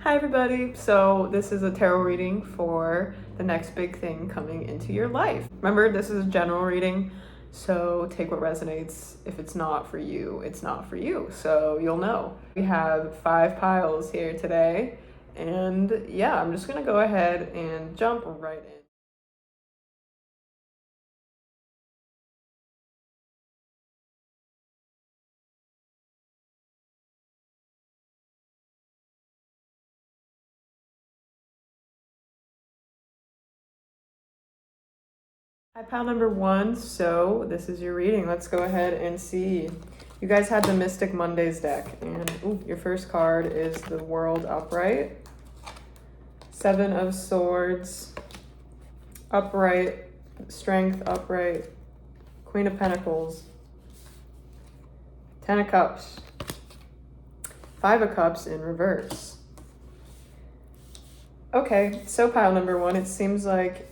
Hi everybody! So this is a tarot reading for the next big thing coming into your life. Remember, this is a general reading, so take what resonates. If it's not for you, it's not for you, so you'll know. We have 5 piles here today, and yeah, I'm just gonna go ahead and jump right in. Hi, pile number 1. So this is your reading. Let's go ahead and see. You guys had the Mystic Mondays deck, and your first card is the World upright, 7 of Swords, upright, Strength upright, Queen of Pentacles, 10 of Cups, 5 of Cups in reverse. Okay, so pile number 1, it seems like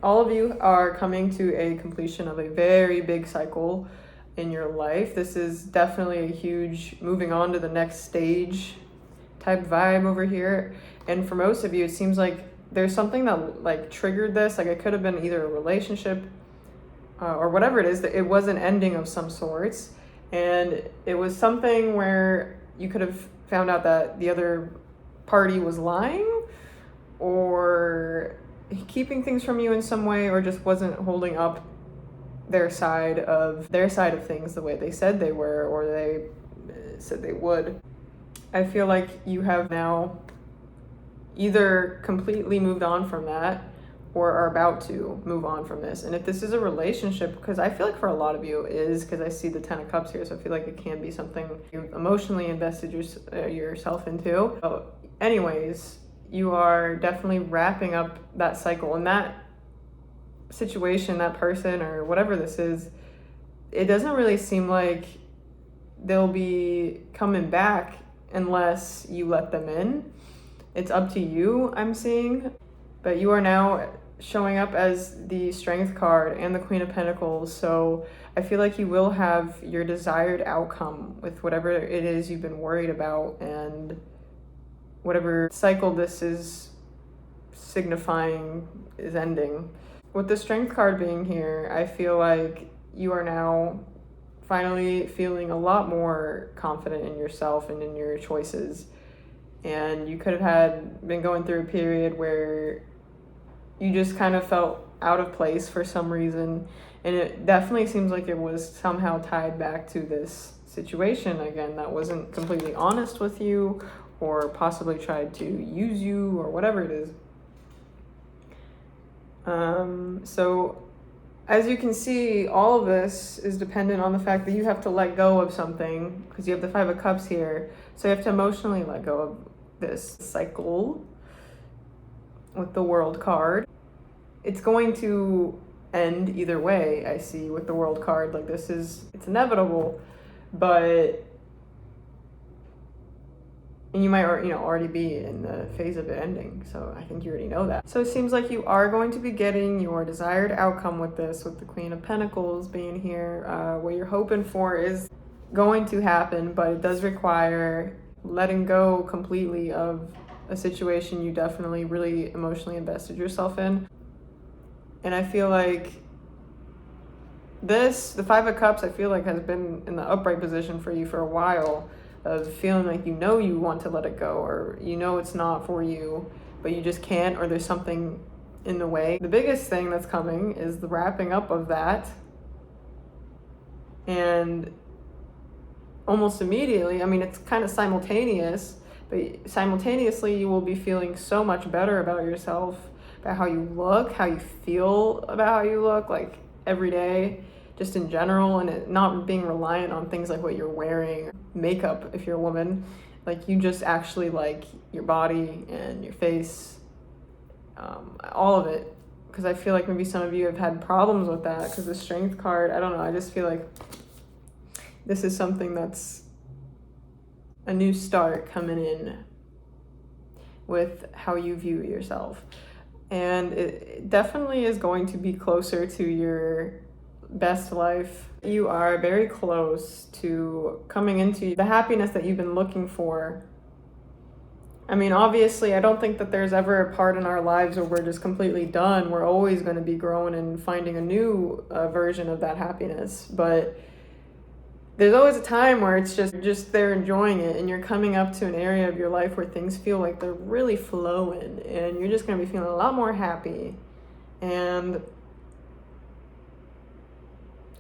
all of you are coming to a completion of a very big cycle in your life. This is definitely a huge moving on to the next stage type vibe over here. And for most of you, it seems like there's something that like triggered this. Like it could have been either a relationship or whatever it is, that it was an ending of some sorts. And it was something where you could have found out that the other party was lying or keeping things from you in some way, or just wasn't holding up their side of things the way they said they were, or they said they would. I feel like you have now either completely moved on from that or are about to move on from this. And if this is a relationship, because I feel like for a lot of you it is, because I see the 10 of Cups here, so I feel like it can be something you emotionally invested yourself into. So anyways, you are definitely wrapping up that cycle, and that situation, that person, or whatever this is, it doesn't really seem like they'll be coming back unless you let them in. It's up to you, I'm seeing. But you are now showing up as the Strength card and the Queen of Pentacles, so I feel like you will have your desired outcome with whatever it is you've been worried about, and whatever cycle this is signifying is ending. With the Strength card being here, I feel like you are now finally feeling a lot more confident in yourself and in your choices. And you could have been going through a period where you just kind of felt out of place for some reason. And it definitely seems like it was somehow tied back to this situation again that wasn't completely honest with you, or possibly tried to use you, or whatever it is. So as you can see, all of this is dependent on the fact that you have to let go of something, because you have the 5 of Cups here. So you have to emotionally let go of this cycle with the World card. It's going to end either way, I see, with the World card. Like it's inevitable, but and you might already be in the phase of it ending, so I think you already know that. So it seems like you are going to be getting your desired outcome with this, with the Queen of Pentacles being here. What you're hoping for is going to happen, but it does require letting go completely of a situation you definitely really emotionally invested yourself in. And I feel like the 5 of Cups, I feel like has been in the upright position for you for a while, of feeling like you want to let it go, or it's not for you, but you just can't, or there's something in the way. The biggest thing that's coming is the wrapping up of that, and almost immediately, I mean, it's kind of simultaneous, but simultaneously you will be feeling so much better about yourself, about how you look, how you feel about how you look, like every day, just in general, and it not being reliant on things like what you're wearing, makeup if you're a woman. Like you just actually like your body and your face, all of it. Because I feel like maybe some of you have had problems with that, because the Strength card, I don't know, I just feel like this is something that's a new start coming in with how you view yourself. And it definitely is going to be closer to your best life. You are very close to coming into the happiness that you've been looking for. I mean, obviously, I don't think that there's ever a part in our lives where we're just completely done. We're always going to be growing and finding a new version of that happiness. But there's always a time where it's just there enjoying it, and you're coming up to an area of your life where things feel like they're really flowing, and you're just going to be feeling a lot more happy. And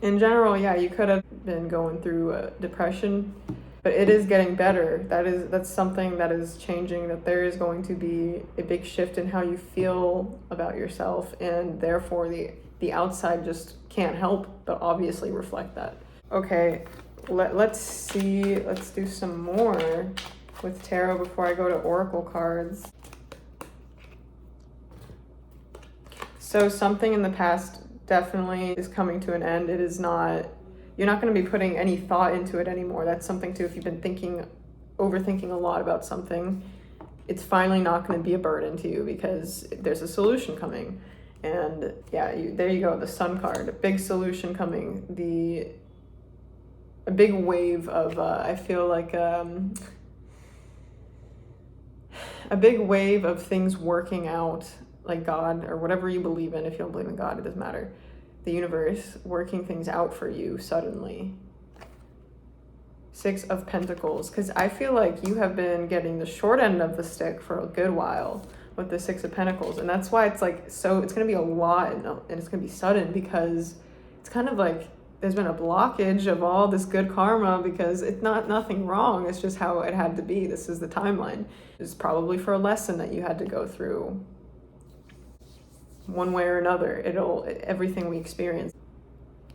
in general, yeah, you could have been going through depression, but it is getting better. That's something that is changing, that there is going to be a big shift in how you feel about yourself, and therefore the outside just can't help but obviously reflect that. Okay, let's do some more with tarot before I go to oracle cards. So something in the past definitely is coming to an end. You're not going to be putting any thought into it anymore. That's something too, if you've been overthinking a lot about something, it's finally not going to be a burden to you because there's a solution coming. And yeah, there you go, the Sun card, a big solution coming, a big wave of, I feel like a big wave of things working out, like God or whatever you believe in. If you don't believe in God, it doesn't matter. The universe working things out for you suddenly. 6 of Pentacles, because I feel like you have been getting the short end of the stick for a good while with the 6 of Pentacles, and that's why it's like, so it's going to be a lot, and it's going to be sudden, because it's kind of like there's been a blockage of all this good karma, because it's nothing wrong, it's just how it had to be. This is the timeline. It's probably for a lesson that you had to go through. One way or another, everything we experience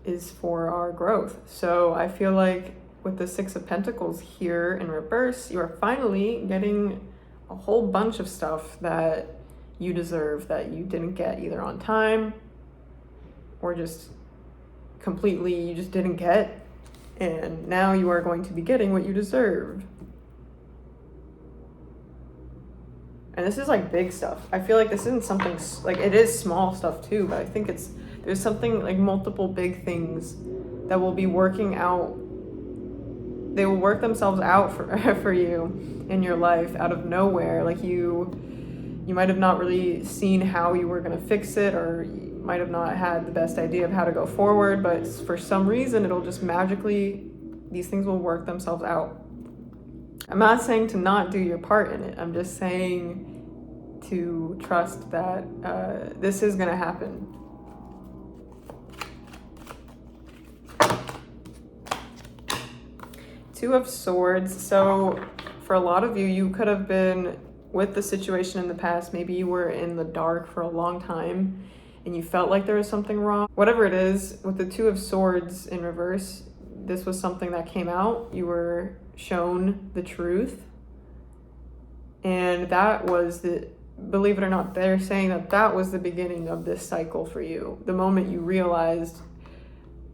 is for our growth. So I feel like with the 6 of Pentacles here in reverse, you are finally getting a whole bunch of stuff that you deserve, that you didn't get either on time or just completely you just didn't get, and now you are going to be getting what you deserve. And this is like big stuff. I feel like this isn't something, like it is small stuff too, but I think there's something like multiple big things that will be working out. They will work themselves out for you in your life out of nowhere. Like you might have not really seen how you were going to fix it, or you might have not had the best idea of how to go forward, but for some reason it'll just magically, these things will work themselves out. I'm not saying to not do your part in it. I'm just saying to trust that this is going to happen. Two of Swords. So for a lot of you, you could have been with the situation in the past. Maybe you were in the dark for a long time and you felt like there was something wrong. Whatever it is, with the Two of Swords in reverse, this was something that came out. You were shown the truth, and that was believe it or not, they're saying that was the beginning of this cycle for you. The moment you realized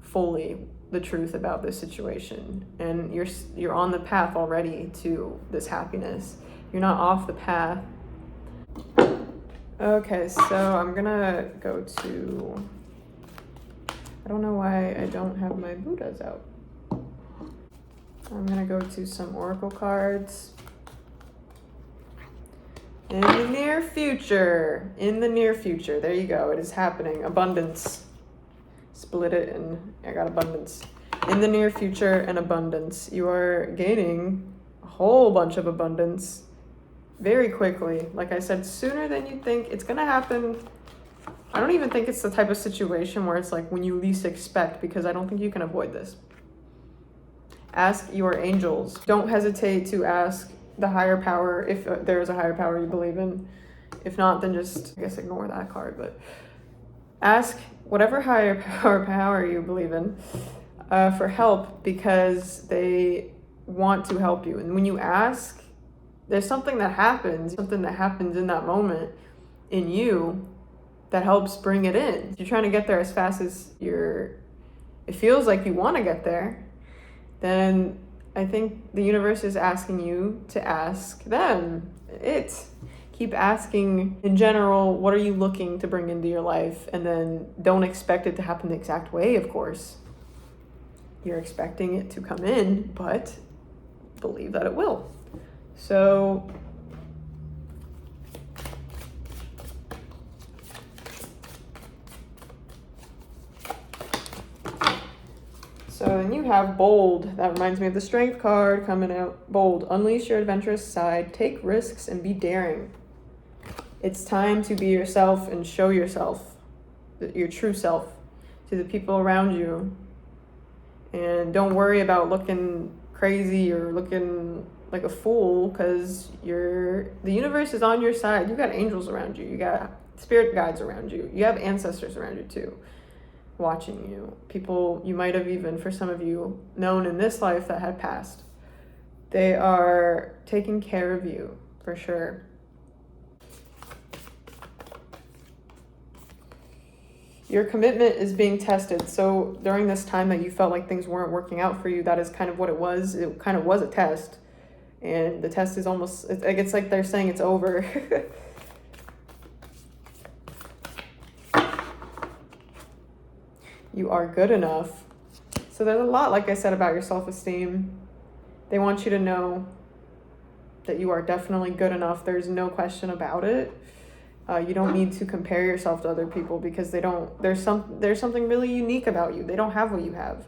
fully the truth about this situation, and you're on the path already to this happiness. You're not off the path. Okay, so I'm gonna go to, I don't know why I don't have my Buddhas out. I'm gonna go to some oracle cards. In the near future, there you go, it is happening. Abundance. Split it and I got abundance. In the near future and abundance. You are gaining a whole bunch of abundance very quickly. Like I said, sooner than you think. It's gonna happen. I don't even think it's the type of situation where it's like when you least expect, because I don't think you can avoid this. Ask your angels. Don't hesitate to ask the higher power, if there is a higher power you believe in. If not, then just, I guess, ignore that card. But ask whatever higher power you believe in for help, because they want to help you. And when you ask, there's something that happens in that moment in you that helps bring it in. You're trying to get there as fast as it feels like you want to get there, then I think the universe is asking you to ask them. Keep asking in general, what are you looking to bring into your life? And then don't expect it to happen the exact way, of course. You're expecting it to come in, but believe that it will. So So then you have bold. That reminds me of the strength card coming out. Bold. Unleash your adventurous side. Take risks and be daring. It's time to be yourself and show yourself, your true self, to the people around you. And don't worry about looking crazy or looking like a fool, because the universe is on your side. You got angels around you. You got spirit guides around you. You have ancestors around you too, watching you. People you might have even, for some of you, known in this life that had passed. They are taking care of you, for sure. Your commitment is being tested. So during this time that you felt like things weren't working out for you, that is kind of what it was. It kind of was a test. And the test is almost, it's like they're saying it's over. You are good enough. So there's a lot, like I said, about your self-esteem. They want you to know that you are definitely good enough. There's no question about it. You don't need to compare yourself to other people, because they don't. There's something really unique about you. They don't have what you have.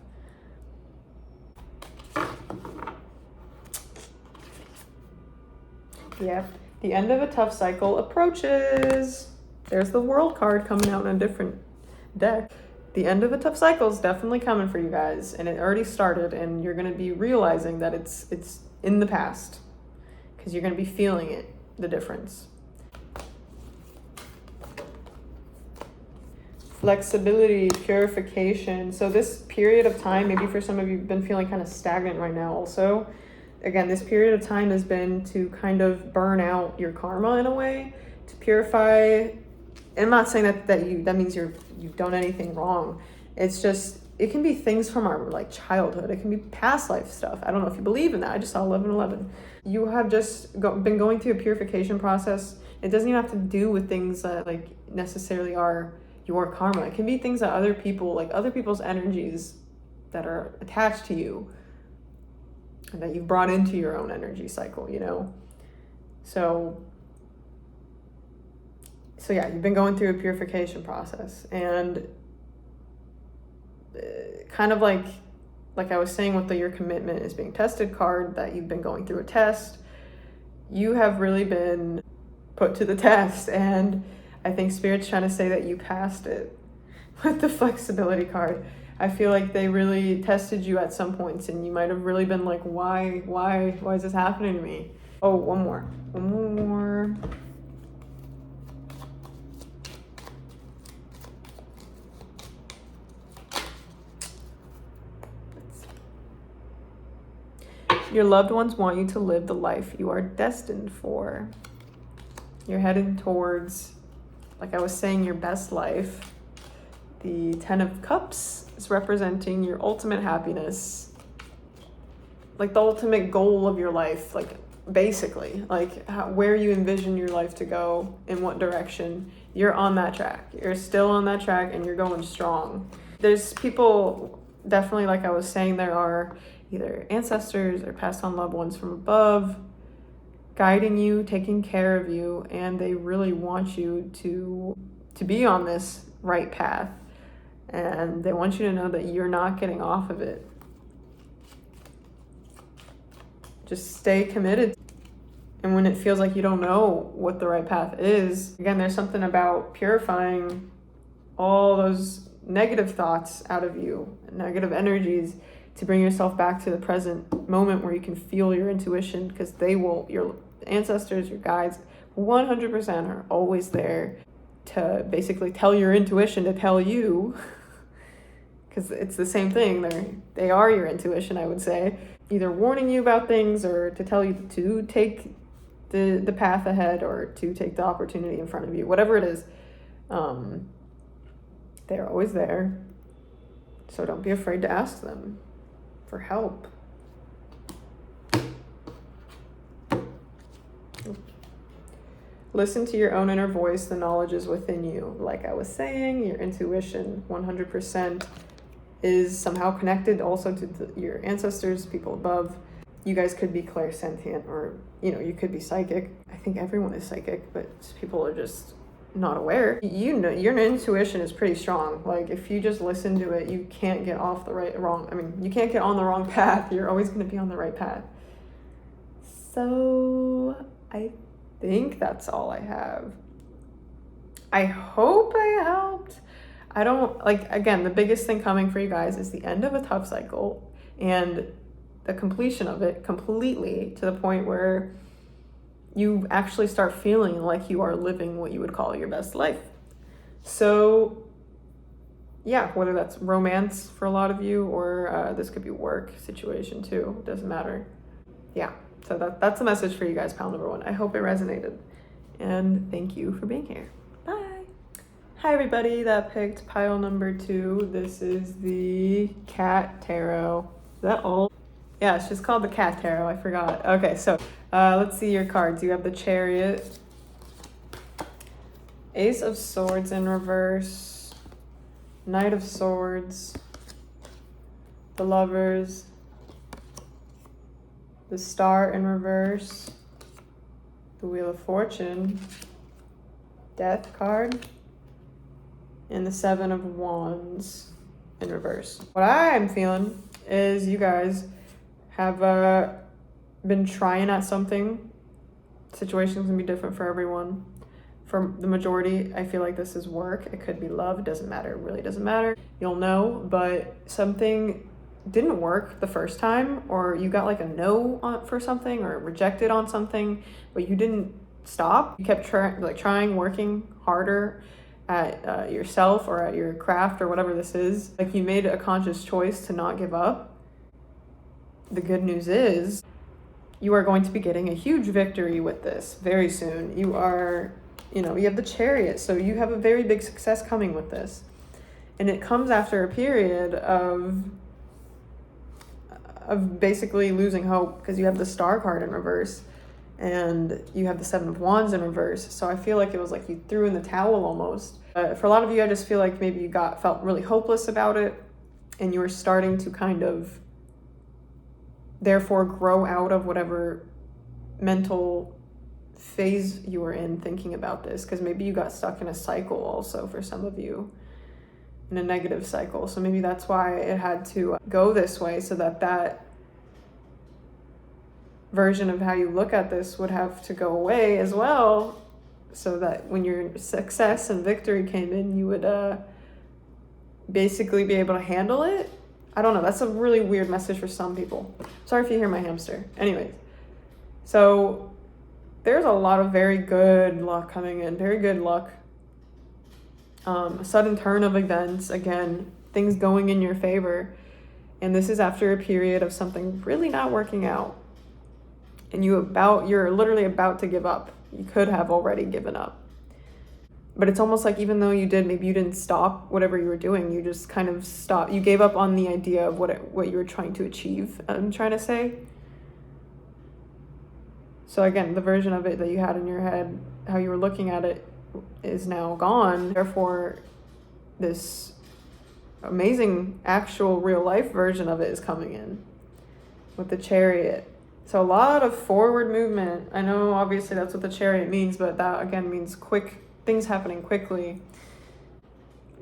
Yep. The end of a tough cycle approaches. There's the World card coming out in a different deck. The end of a tough cycle is definitely coming for you guys, and it already started, and you're going to be realizing that it's in the past, because you're going to be feeling it, the difference. Flexibility, purification. So this period of time, maybe for some of you, have been feeling kind of stagnant right now also. Again, this period of time has been to kind of burn out your karma in a way, to purify. I'm not saying that means you've done anything wrong. It's just, it can be things from our like childhood. It can be past life stuff. I don't know if you believe in that. I just saw 1111. You have just been going through a purification process. It doesn't even have to do with things that like necessarily are your karma. It can be things that other people, like other people's energies that are attached to you and that you've brought into your own energy cycle, you know? So yeah, you've been going through a purification process, and kind of like I was saying with your commitment is being tested card, that you've been going through a test. You have really been put to the test, and I think Spirit's trying to say that you passed it with the flexibility card. I feel like they really tested you at some points, and you might have really been like, why is this happening to me? Oh, one more. Your loved ones want you to live the life you are destined for. You're headed towards, like I was saying, your best life. The 10 of Cups is representing your ultimate happiness, like the ultimate goal of your life, like basically, like where you envision your life to go, in what direction. You're on that track. You're still on that track, and you're going strong. There's people, definitely, like I was saying, there are either ancestors or passed on loved ones from above guiding you, taking care of you, and they really want you to be on this right path. And they want you to know that you're not getting off of it. Just stay committed. And when it feels like you don't know what the right path is, again, there's something about purifying all those negative thoughts out of you, negative energies, to bring yourself back to the present moment where you can feel your intuition, because your ancestors, your guides, 100% are always there to basically tell your intuition to tell you, because it's the same thing. They are your intuition, I would say, either warning you about things or to tell you to take the path ahead or to take the opportunity in front of you, whatever it is. They're always there. So don't be afraid to ask them for help. Listen to your own inner voice. The knowledge is within you. Like I was saying, your intuition 100% is somehow connected also to your ancestors, people above. You guys could be clairsentient, or you could be psychic. I think everyone is psychic, but people are just not aware. You know, your intuition is pretty strong. Like, if you just listen to it, you can't get off the you can't get on the wrong path. You're always going to be on the right path. So I think that's all I have. I hope I helped. I don't, like, again, the biggest thing coming for you guys is the end of a tough cycle and the completion of it completely, to the point where you actually start feeling like you are living what you would call your best life. So yeah, whether that's romance for a lot of you, or this could be work situation too, doesn't matter. Yeah, so that's the message for you guys, pile number 1. I hope it resonated, and thank you for being here. Bye. Hi everybody that picked pile number 2. This is the Cat Tarot. Is that all? Yeah, it's just called the Cat Tarot. I forgot. Okay, so let's see your cards. You have the Chariot, Ace of Swords in reverse, Knight of Swords, the Lovers, the Star in reverse, the Wheel of Fortune, Death card, and the 7 of Wands in reverse. What I'm feeling is you guys have been trying at something. Situations can be different for everyone. For the majority, I feel like this is work. It could be love. It doesn't matter. It really doesn't matter. You'll know, but something didn't work the first time, or you got like a no for something, or rejected on something, but you didn't stop. You kept trying, working harder at yourself or at your craft or whatever this is. Like, you made a conscious choice to not give up. The good news is you are going to be getting a huge victory with this very soon. You are, you have the Chariot, so you have a very big success coming with this. And it comes after a period of basically losing hope, because you have the Star card in reverse and you have the 7 of Wands in reverse. So I feel like it was like you threw in the towel almost. For a lot of you, I just feel like maybe you felt really hopeless about it, and you were starting to kind of therefore grow out of whatever mental phase you were in thinking about this, because maybe you got stuck in a cycle also, for some of you, in a negative cycle. So maybe that's why it had to go this way, so that version of how you look at this would have to go away as well, so that when your success and victory came in, you would basically be able to handle it. I don't know, that's a really weird message for some people. Sorry if you hear my hamster. Anyways, so there's a lot of very good luck coming in, very good luck. A sudden turn of events, again, things going in your favor. And this is after a period of something really not working out. And you're literally about to give up. You could have already given up. But it's almost like, even though maybe you didn't stop whatever you were doing, you just kind of stopped. You gave up on the idea of what you were trying to achieve, I'm trying to say. So again, the version of it that you had in your head, how you were looking at it, is now gone. Therefore, this amazing, actual, real life version of it is coming in with the Chariot. So a lot of forward movement. I know obviously that's what the Chariot means, but that again means quick things happening quickly.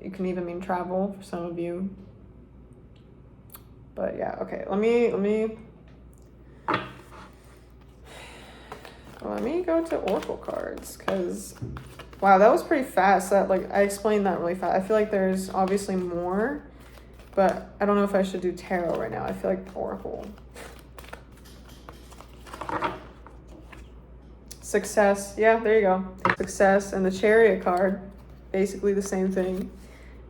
It can even mean travel for some of you. But yeah, okay. Let me go to Oracle cards, because wow, that was pretty fast. I explained that really fast. I feel like there's obviously more, but I don't know if I should do tarot right now. I feel like Oracle. Success. Yeah, there you go. Success and the Chariot card. Basically the same thing.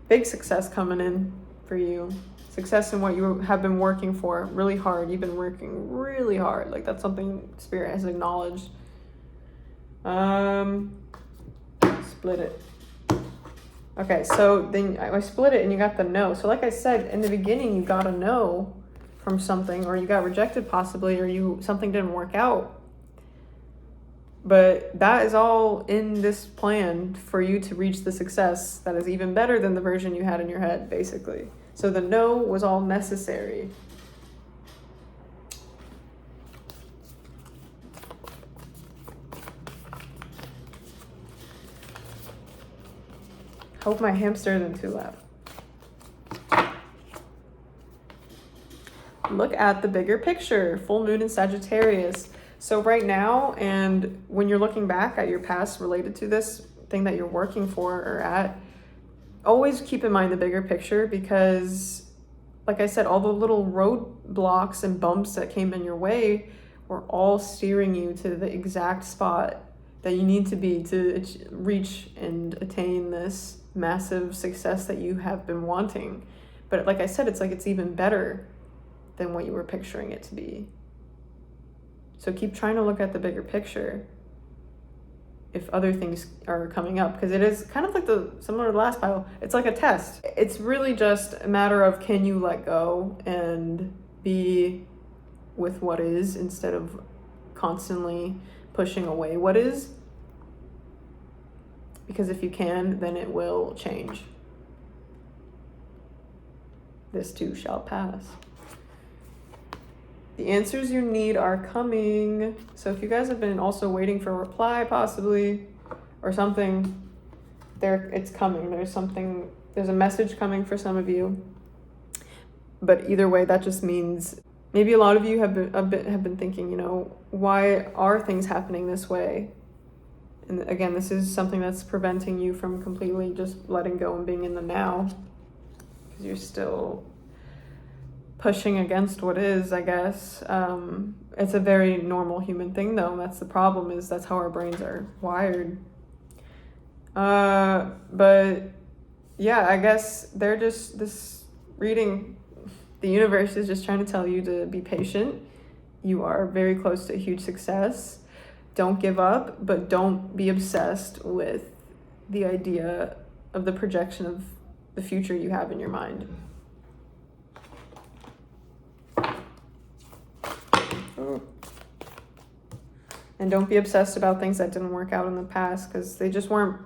Big success coming in for you. Success in what you have been working for really hard. You've been working really hard. Like, that's something Spirit has acknowledged. Split it. Okay, so then I split it and you got the no. So like I said, in the beginning, you got a no from something, or you got rejected possibly, or something didn't work out. But that is all in this plan for you to reach the success that is even better than the version you had in your head, basically. So the no was all necessary. Hope my hamster isn't too loud. Look at the bigger picture. Full moon in Sagittarius. So right now, and when you're looking back at your past related to this thing that you're working for or at, always keep in mind the bigger picture, because like I said, all the little roadblocks and bumps that came in your way were all steering you to the exact spot that you need to be to reach and attain this massive success that you have been wanting. But like I said, it's like it's even better than what you were picturing it to be. So keep trying to look at the bigger picture if other things are coming up, because it is kind of like similar to the last pile. It's like a test. It's really just a matter of, can you let go and be with what is instead of constantly pushing away what is? Because if you can, then it will change. This too shall pass. The answers you need are coming. So if you guys have been also waiting for a reply possibly or something, it's coming. There's a message coming for some of you. But either way, that just means maybe a lot of you have been thinking, why are things happening this way? And again, this is something that's preventing you from completely just letting go and being in the now, because you're still pushing against what is, I guess. It's a very normal human thing, though. That's the problem, is that's how our brains are wired. But yeah, I guess they're just, this reading, the universe is just trying to tell you to be patient. You are very close to a huge success. Don't give up, but don't be obsessed with the idea of the projection of the future you have in your mind. And don't be obsessed about things that didn't work out in the past, because they just weren't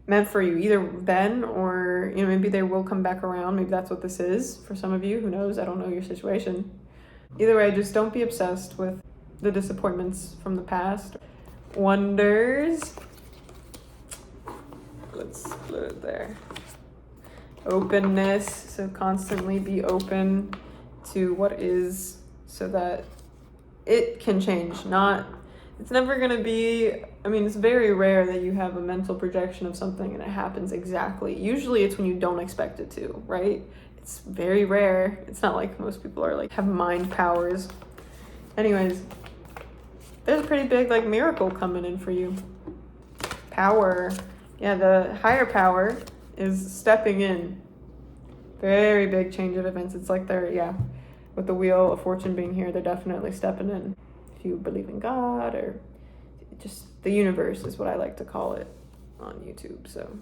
meant for you either then, or maybe they will come back around. Maybe that's what this is for some of you. Who knows? I don't know your situation. Either way, just don't be obsessed with the disappointments from the past. Wonders. Let's split it there. Openness. So constantly be open to what is, so that it can change. It's never going to be, it's very rare that you have a mental projection of something and it happens exactly. Usually it's when you don't expect it to, right? It's very rare. It's not like most people are have mind powers. Anyways, there's a pretty big miracle coming in for you. Power. Yeah, the higher power is stepping in. Very big change of events. It's like with the Wheel of Fortune being here, they're definitely stepping in. If you believe in God, or just the universe is what I like to call it on YouTube. So,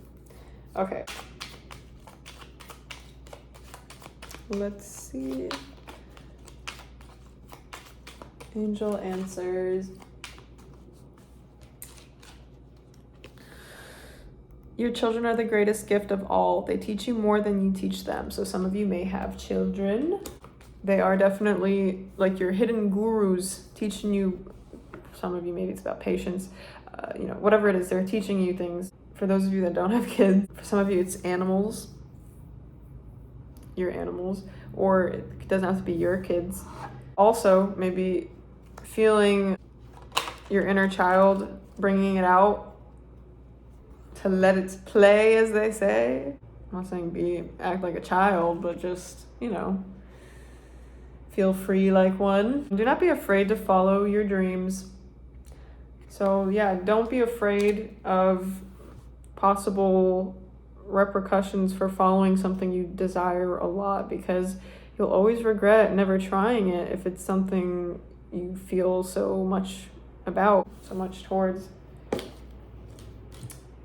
okay. Let's see. Angel answers. Your children are the greatest gift of all. They teach you more than you teach them. So some of you may have children. They are definitely your hidden gurus, teaching you. Some of you, maybe it's about patience, whatever it is, they're teaching you things. For those of you that don't have kids, for some of you it's animals, your animals, or it doesn't have to be your kids. Also, maybe feeling your inner child, bringing it out to let it play, as they say. I'm not saying act like a child, but just, feel free like one. Do not be afraid to follow your dreams. So yeah, don't be afraid of possible repercussions for following something you desire a lot, because you'll always regret never trying it if it's something you feel so much about, so much towards.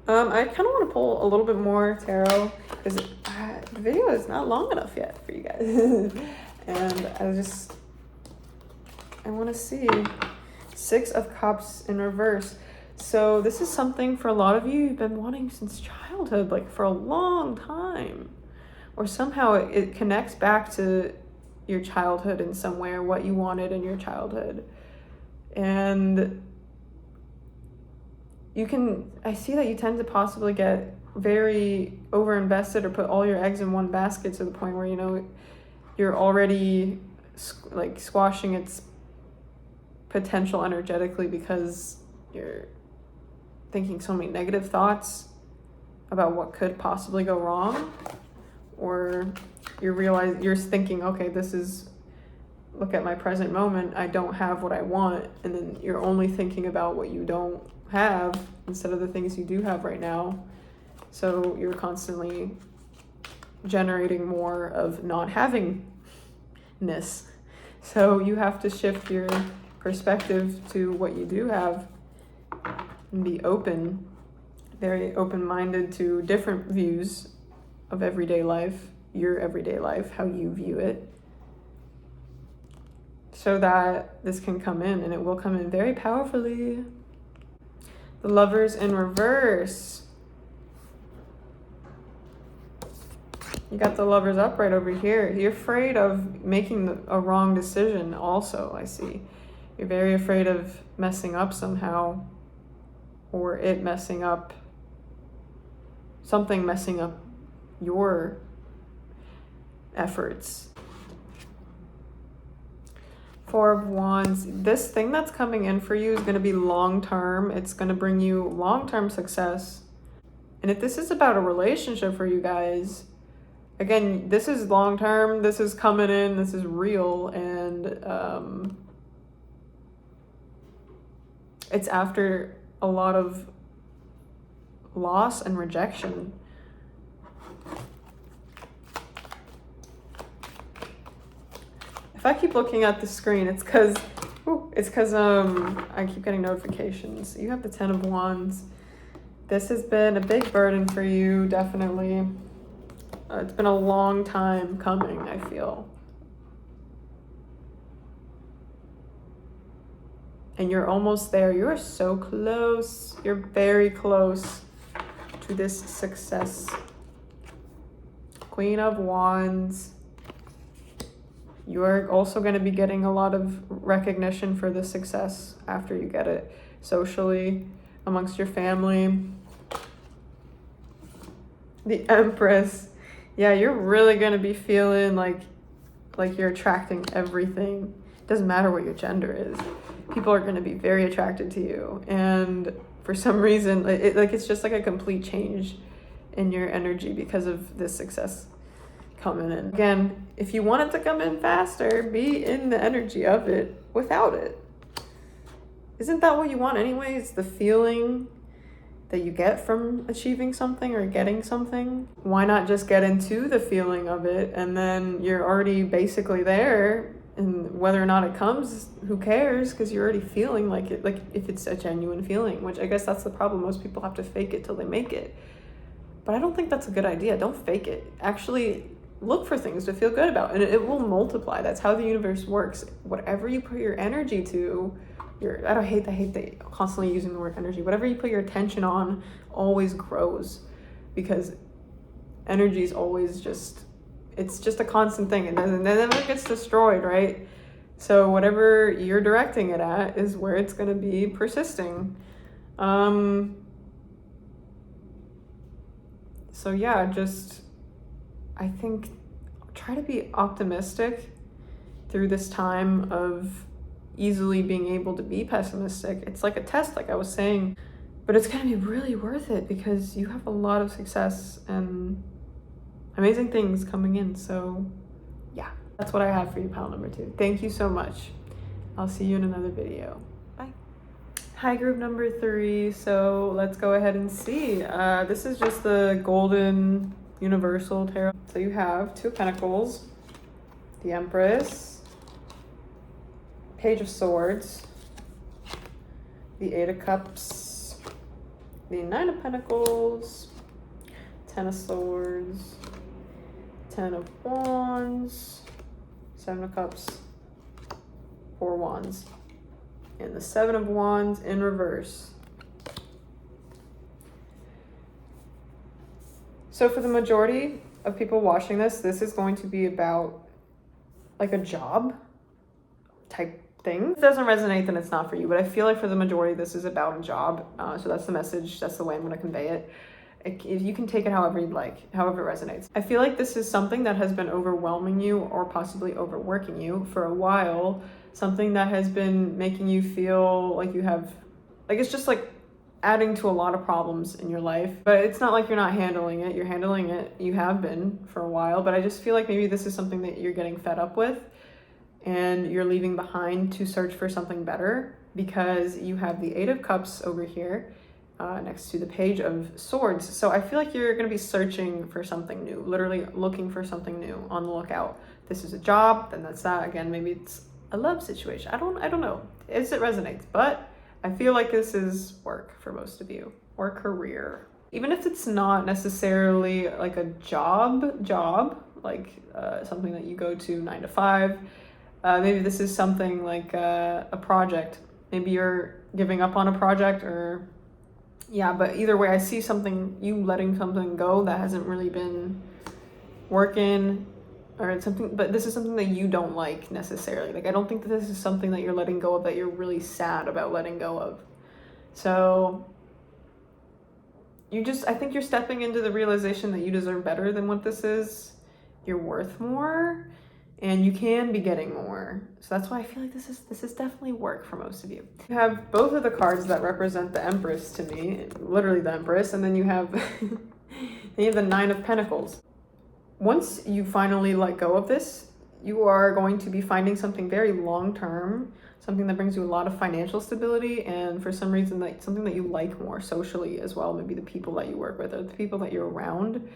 I kind of want to pull a little bit more tarot, because the video is not long enough yet for you guys. And I want to see 6 of Cups in reverse. So this is something for a lot of you you've been wanting since childhood, for a long time. Or somehow it connects back to your childhood in some way, or what you wanted in your childhood. And I see that you tend to possibly get very over-invested or put all your eggs in one basket to the point where, you're already like squashing its potential energetically because you're thinking so many negative thoughts about what could possibly go wrong, or you're thinking, okay, look at my present moment, I don't have what I want, and then you're only thinking about what you don't have instead of the things you do have right now. So you're constantly generating more of not havingness. So you have to shift your perspective to what you do have and be very open-minded to different views of everyday life, your everyday life, how you view it, so that this can come in, and it will come in very powerfully. The Lovers in reverse. You got the Lovers up right over here. You're afraid of making a wrong decision also, I see. You're very afraid of messing up somehow, or something messing up your efforts. Four of Wands. This thing that's coming in for you is going to be long-term. It's going to bring you long-term success. And if this is about a relationship for you guys, again, this is long-term. This is coming in. This is real. And it's after a lot of loss and rejection. If I keep looking at the screen, it's because I keep getting notifications. You have the Ten of Wands. This has been a big burden for you, definitely. It's been a long time coming, I feel. And you're almost there. You are so close. You're very close to this success. Queen of Wands. You're also going to be getting a lot of recognition for this success after you get it socially, amongst your family. The Empress. Yeah, you're really going to be feeling like you're attracting everything. It doesn't matter what your gender is. People are going to be very attracted to you. And for some reason, it's just like a complete change in your energy because of this success coming in. Again, if you want it to come in faster, be in the energy of it without it. Isn't that what you want anyway? It's the feeling that you get from achieving something or getting something. Why not just get into the feeling of it, and then you're already basically there, and whether or not it comes, who cares, because you're already feeling like it, like if it's a genuine feeling, which I guess that's the problem. Most people have to fake it till they make it. But I don't think that's a good idea. Don't fake it. Actually look for things to feel good about, and it will multiply. That's how the universe works. Whatever you put your energy to, I hate that constantly using the word energy. Whatever you put your attention on always grows, because energy is always it's just a constant thing. It never gets destroyed, right? So whatever you're directing it at is where it's going to be persisting. So yeah, I think try to be optimistic through this time of easily being able to be pessimistic. It's like a test, like I was saying, but it's going to be really worth it because you have a lot of success and amazing things coming in. So yeah, that's what I have for you, pile number 2. Thank you so much. I'll see you in another video. Bye. Hi, group number 3. So let's go ahead and see. This is just the golden universal tarot. So you have 2 of Pentacles, the Empress, Page of Swords, the 8 of Cups, the 9 of Pentacles, 10 of Swords, 10 of Wands, 7 of Cups, 4 Wands, and the 7 of Wands in reverse. So for the majority of people watching this is going to be about like a job type thing. If it doesn't resonate, then it's not for you. But I feel like for the majority, this is about a job. So that's the message. That's the way I'm going to convey it. If you can take it however you'd like, however it resonates. I feel like this is something that has been overwhelming you or possibly overworking you for a while. Something that has been making you feel like you have, like it's just like adding to a lot of problems in your life. But it's not like you're not handling it. You're handling it. You have been for a while. But I just feel like maybe this is something that you're getting fed up with and you're leaving behind to search for something better, because you have the Eight of Cups over here next to the Page of Swords. So I feel like you're going to be searching for something new, literally looking for something new, on the lookout. This is a job, then that's that. Again, maybe it's a love situation. I don't know if it resonates, but I feel like this is work for most of you, or career. Even if it's not necessarily like a job, like something that you go to 9 to 5. Maybe this is something like a project. Maybe you're giving up on a project, or yeah, but either way, I see something, you letting something go that hasn't really been working, or it's something, but this is something that you don't like necessarily. Like, I don't think that this is something that you're letting go of that you're really sad about letting go of. So I think you're stepping into the realization that you deserve better than what this is. You're worth more, and you can be getting more. So that's why I feel like this is definitely work for most of you. You have both of the cards that represent the Empress to me, literally the Empress, and then you have the Nine of Pentacles. Once you finally let go of this, you are going to be finding something very long-term, something that brings you a lot of financial stability, and for some reason something that you like more socially as well. Maybe the people that you work with or the people that you're around,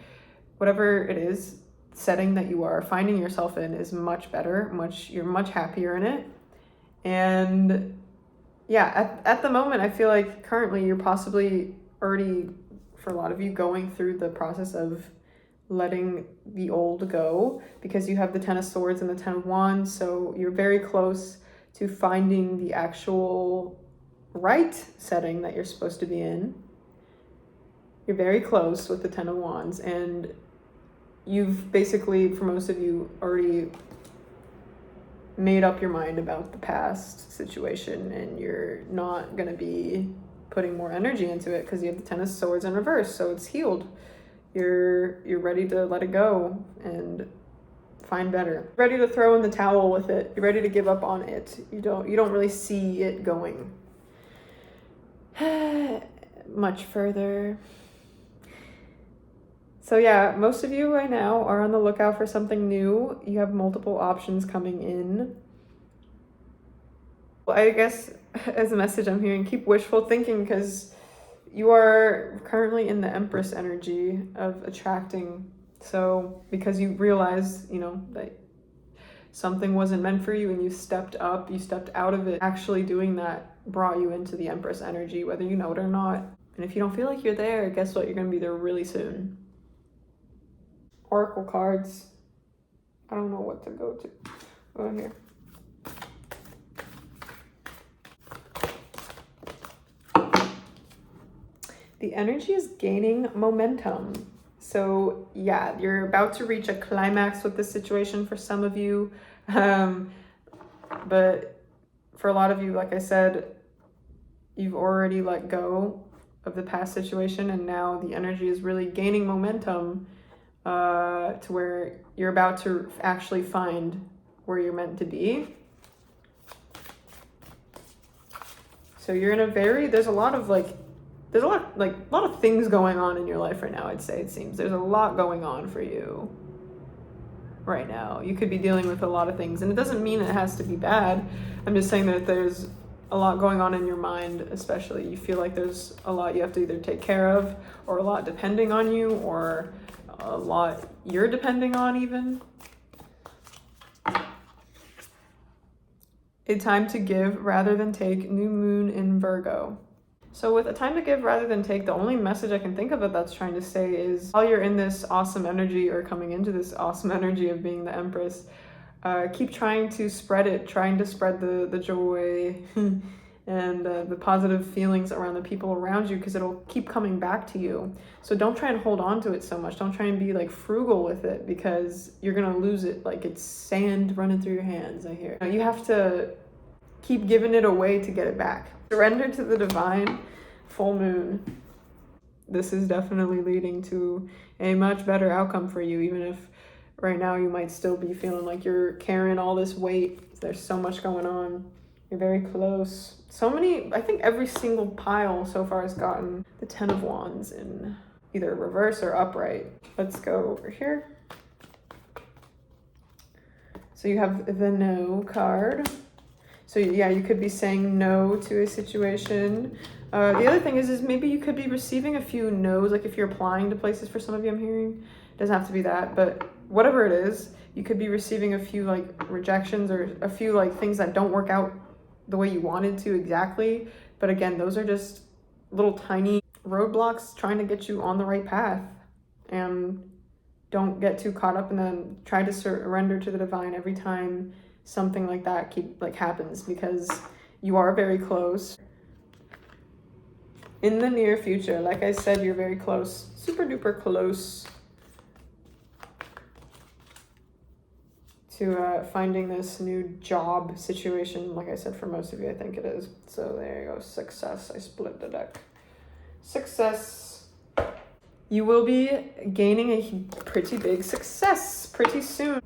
whatever it is, setting that you are finding yourself in is much better, you're much happier in it. And yeah, at the moment, I feel like currently you're possibly already, for a lot of you, going through the process of letting the old go, because you have the Ten of Swords and the Ten of Wands. So you're very close to finding the actual right setting that you're supposed to be in. You're very close with the Ten of Wands, and you've basically, for most of you, already made up your mind about the past situation, and you're not going to be putting more energy into it because you have the Ten of Swords in reverse, so it's healed. You're ready to let it go and find better. Ready to throw in the towel with it. You're ready to give up on it. You don't really see it going much further. So yeah, most of you right now are on the lookout for something new. You have multiple options coming in. Well, I guess as a message I'm hearing, keep wishful thinking, because you are currently in the Empress energy of attracting. So because you realize, that something wasn't meant for you and you stepped up, you stepped out of it, actually doing that brought you into the Empress energy, whether you know it or not. And if you don't feel like you're there, guess what? You're going to be there really soon. Oracle cards. I don't know what to go to. Go here. The energy is gaining momentum. So yeah, you're about to reach a climax with this situation for some of you. But for a lot of you, like I said, you've already let go of the past situation, and now the energy is really gaining momentum to where you're about to actually find where you're meant to be. So you're in there's a lot of things going on in your life right now, I'd say. It seems there's a lot going on for you right now. You could be dealing with a lot of things, and it doesn't mean it has to be bad. I'm just saying that there's a lot going on in your mind, especially. You feel like there's a lot you have to either take care of, or a lot depending on you, or a lot you're depending on even. A time to give rather than take, new moon in Virgo. So with a time to give rather than take, the only message I can think of that's trying to say is, while you're in this awesome energy, or coming into this awesome energy of being the Empress, keep trying to spread it, trying to spread the joy and the positive feelings around the people around you, because it'll keep coming back to you. So don't try and hold on to it so much. Don't try and be like frugal with it, because you're going to lose it like it's sand running through your hands, I hear. You have to keep giving it away to get it back. Surrender to the divine. Full moon. This is definitely leading to a much better outcome for you, even if right now you might still be feeling like you're carrying all this weight. There's so much going on. You're very close. So many, I think every single pile so far has gotten the 10 of Wands in either reverse or upright. Let's go over here. So you have the no card. So yeah, you could be saying no to a situation. The other thing is maybe you could be receiving a few no's, like if you're applying to places. For some of you, I'm hearing, it doesn't have to be that, but whatever it is, you could be receiving a few like rejections or a few like things that don't work out the way you wanted to exactly. But again, those are just little tiny roadblocks trying to get you on the right path. And don't get too caught up in them. Try to surrender to the divine every time something like that happens, because you are very close. In the near future, like I said, you're very close, super duper close to finding this new job situation. Like I said, for most of you, I think it is. So there you go, success. I split the deck. Success. You will be gaining a pretty big success pretty soon.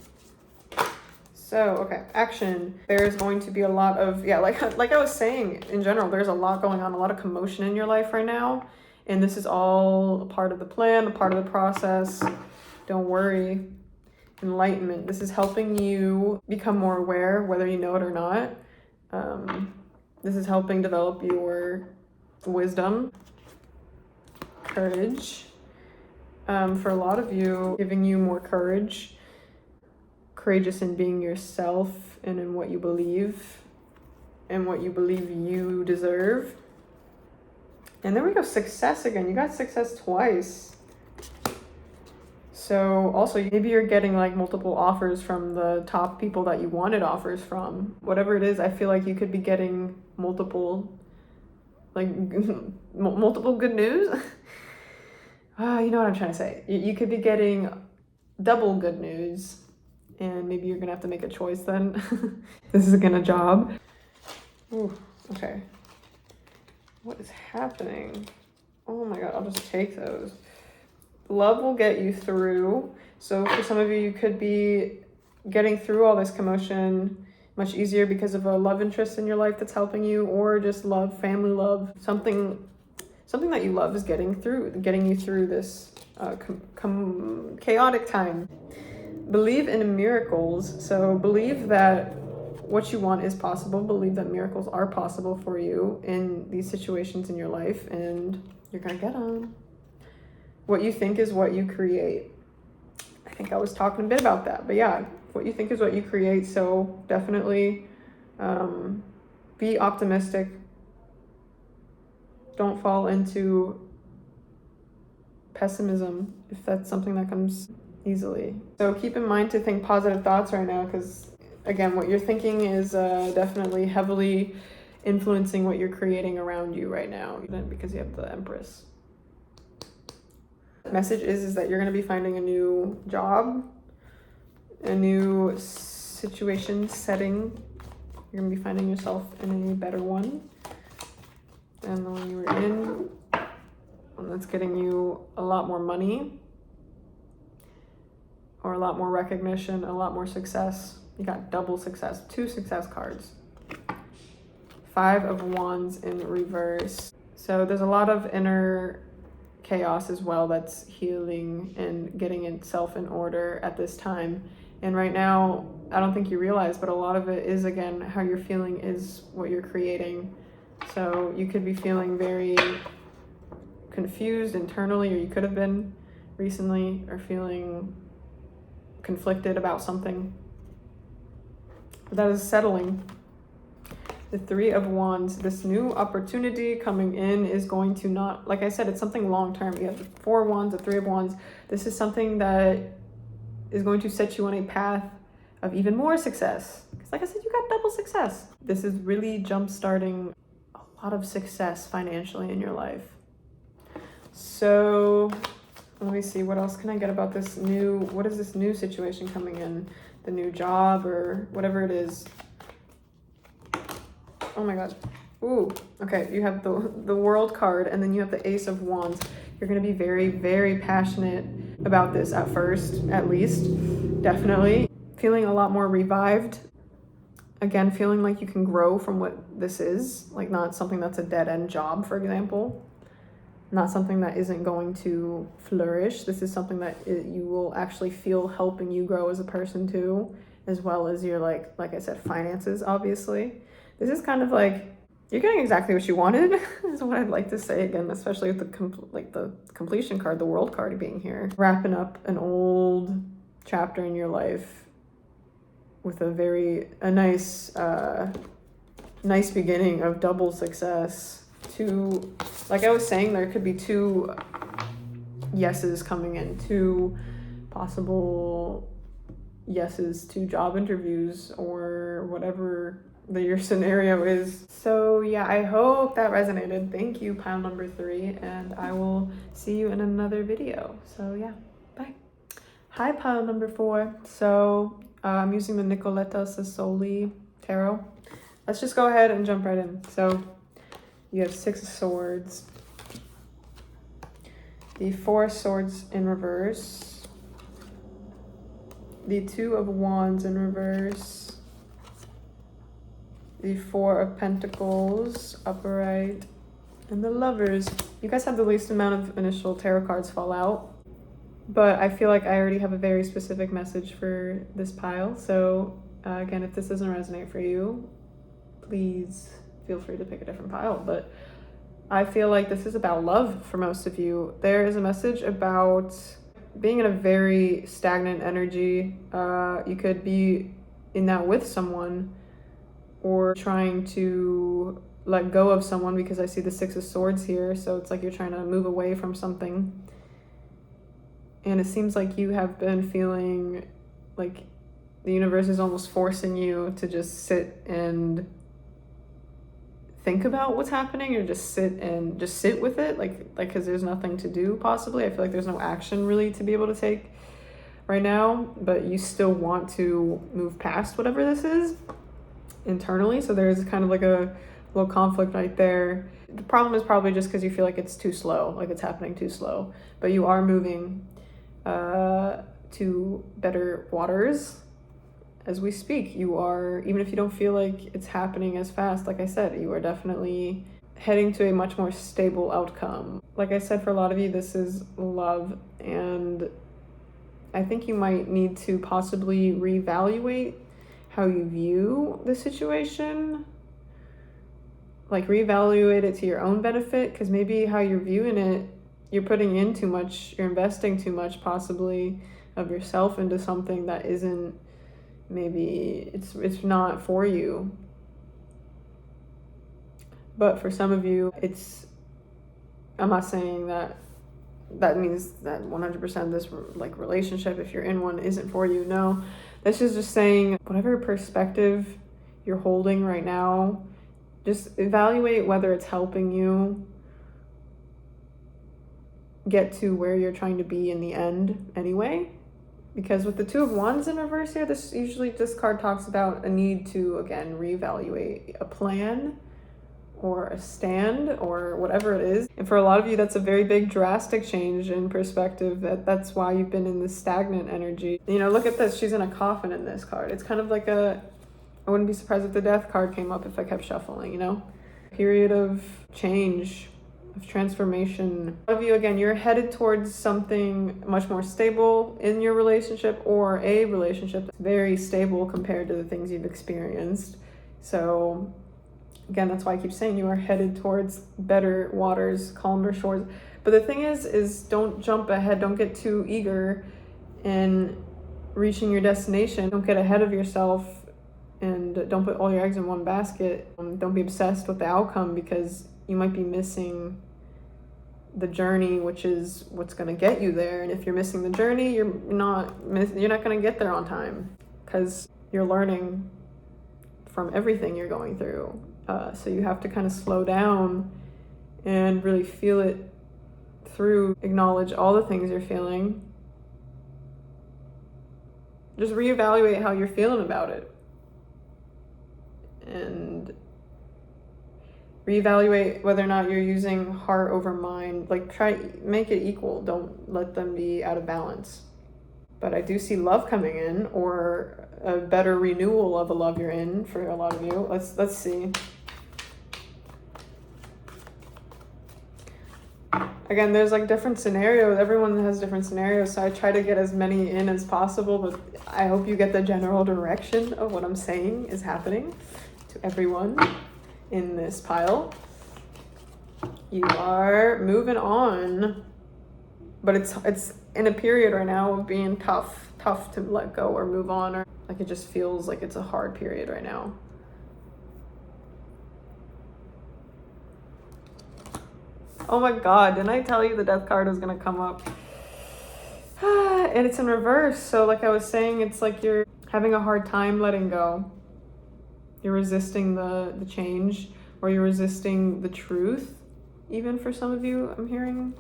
So, okay, action. There's going to be a lot of, like I was saying, in general, there's a lot going on, a lot of commotion in your life right now. And this is all a part of the plan, a part of the process. Don't worry. Enlightenment. This is helping you become more aware, whether you know it or not. This is helping develop your wisdom, courage. For a lot of you, giving you more courage. Courageous in being yourself and in what you believe and what you believe you deserve. And there we go, success again. You got success twice. So also maybe you're getting like multiple offers from the top people that you wanted offers from. Whatever it is, I feel like you could be getting multiple multiple good news. You know what I'm trying to say. You could be getting double good news. And maybe you're gonna have to make a choice then. This is gonna job. Ooh, okay. What is happening? Oh my God, I'll just take those. Love will get you through. So for some of you, you could be getting through all this commotion much easier because of a love interest in your life that's helping you, or just love, family love. Something that you love is getting you through this chaotic time. Believe in miracles. So believe that what you want is possible. Believe that miracles are possible for you in these situations in your life, and you're gonna get them. What you think is what you create. I think I was talking a bit about that, but yeah, what you think is what you create. So definitely be optimistic. Don't fall into pessimism if that's something that comes easily. So keep in mind to think positive thoughts right now, because again, what you're thinking is definitely heavily influencing what you're creating around you right now, because you have the Empress. The message is that you're going to be finding a new job, a new situation, setting. You're going to be finding yourself in a better one than the one you were in. And that's getting you a lot more money, or a lot more recognition, a lot more success. You got double success, 2 success cards. 5 of Wands in reverse. So there's a lot of inner chaos as well that's healing and getting itself in order at this time. And right now, I don't think you realize, but a lot of it is, again, how you're feeling is what you're creating. So you could be feeling very confused internally, or you could have been recently, or feeling conflicted about something. But that is settling. The 3 of Wands, this new opportunity coming in is going to not, like I said, it's something long-term. You have the 4 of Wands, the 3 of Wands. This is something that is going to set you on a path of even more success. Because like I said, you got double success. This is really jump-starting a lot of success financially in your life. So let me see, what else can I get about this what is this new situation coming in? The new job or whatever it is. Oh my god. Ooh, okay, you have the World card, and then you have the Ace of Wands. You're going to be very, very passionate about this at first, at least. Definitely. Feeling a lot more revived. Again, feeling like you can grow from what this is. Like, not something that's a dead-end job, for example. Not something that isn't going to flourish. This is something that you will actually feel helping you grow as a person too, as well as your, like I said, finances, obviously. This is kind of like, you're getting exactly what you wanted, is what I'd like to say again, especially with the completion card, the World card being here. Wrapping up an old chapter in your life with a nice beginning of double success. Two, like I was saying, there could be two yeses coming in, two possible yeses to job interviews or whatever your scenario is. So yeah, I hope that resonated. Thank you, pile number 3, and I will see you in another video. So yeah, bye. Hi, pile number 4. So I'm using the Nicoletta Sassoli Tarot. Let's just go ahead and jump right in. So you have 6 of Swords, the 4 of Swords in reverse, the 2 of Wands in reverse, the 4 of Pentacles upright, and the Lovers. You guys have the least amount of initial tarot cards fall out, but I feel like I already have a very specific message for this pile. So again, if this doesn't resonate for you, please feel free to pick a different pile. But I feel like this is about love for most of you. There is a message about being in a very stagnant energy. You could be in that with someone, or trying to let go of someone, because I see the 6 of Swords here. So it's like you're trying to move away from something. And it seems like you have been feeling like the universe is almost forcing you to just sit and think about what's happening, or just sit with it, like because there's nothing to do. Possibly I feel like there's no action really to be able to take right now, but you still want to move past whatever this is internally. So there's kind of like a little conflict right there. The problem is probably just because you feel like it's too slow, like it's happening too slow, but you are moving to better waters as we speak. You are, even if you don't feel like it's happening as fast, like I said, you are definitely heading to a much more stable outcome. Like I said, for a lot of you, this is love, and I think you might need to possibly reevaluate how you view the situation. Like, reevaluate it to your own benefit, because maybe how you're viewing it, you're putting in too much, you're investing too much possibly of yourself into something that isn't, maybe it's not for you. But for some of you, I'm not saying that means that 100% this like relationship, if you're in one, isn't for you. No, this is just saying whatever perspective you're holding right now, just evaluate whether it's helping you get to where you're trying to be in the end anyway. Because with the 2 of Wands in reverse here, this card talks about a need to, again, reevaluate a plan or a stand or whatever it is. And for a lot of you, that's a very big drastic change in perspective. That's why you've been in this stagnant energy. You know, look at this. She's in a coffin in this card. It's kind of like I wouldn't be surprised if the Death card came up if I kept shuffling, you know? Period of change, of transformation. A lot of you, again, you're headed towards something much more stable in your relationship, or a relationship that's very stable compared to the things you've experienced. So again, that's why I keep saying you are headed towards better waters, calmer shores. But the thing is don't jump ahead. Don't get too eager in reaching your destination. Don't get ahead of yourself, and don't put all your eggs in one basket. Don't be obsessed with the outcome, because you might be missing the journey, which is what's going to get you there. And if you're missing the journey, you're not going to get there on time, because you're learning from everything you're going through. So you have to kind of slow down and really feel it through, acknowledge all the things you're feeling. Just reevaluate how you're feeling about it. And Reevaluate whether or not you're using heart over mind. Like, try make it equal. Don't let them be out of balance. But I do see love coming in, or a better renewal of a love you're in for a lot of you. Let's see. Again, there's like different scenarios. Everyone has different scenarios, so I try to get as many in as possible, but I hope you get the general direction of what I'm saying is happening to everyone in this pile. You are moving on, but it's in a period right now of being tough to let go or move on, or like it just feels like it's a hard period right now. Oh my God, didn't I tell you the death card was gonna come up? And it's in reverse. So like I was saying, it's like you're having a hard time letting go. You're resisting the change, or you're resisting the truth. Even for some of you, I'm hearing.